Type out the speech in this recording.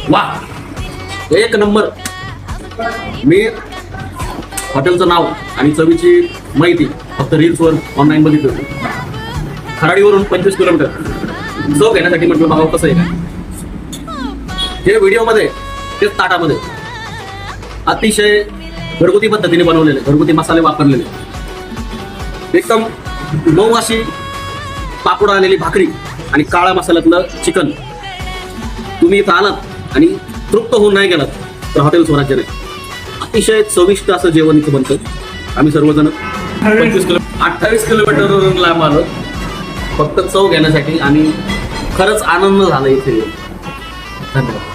वा, एक नंबर. मी हॉटेलचं नाव आणि चवीची माहिती फक्त रील्सवर ऑनलाईन बघितली होती. खराडीवरून 25 किलोमीटर चव घेण्यासाठी म्हटलं बघावं कसं आहे का. हे व्हिडिओमध्ये तेच ताटामध्ये अतिशय घरगुती पद्धतीने बनवलेले, घरगुती मसाले वापरलेले, एकदम मऊ अशी पापड आलेली भाकरी आणि काळा मसाल्यातलं चिकन. तुम्ही इथं आलात आणि तृप्त होऊन नाही गेलात तर हॉटेल स्वराज्य नाही. अतिशय चविष्ट असं जेवण इथं बनतं. आम्ही सर्वजण 28 किलोमीटरवरून लांब आलो फक्त चव घेण्यासाठी आणि खरंच आनंद झाला इथे. धन्यवाद.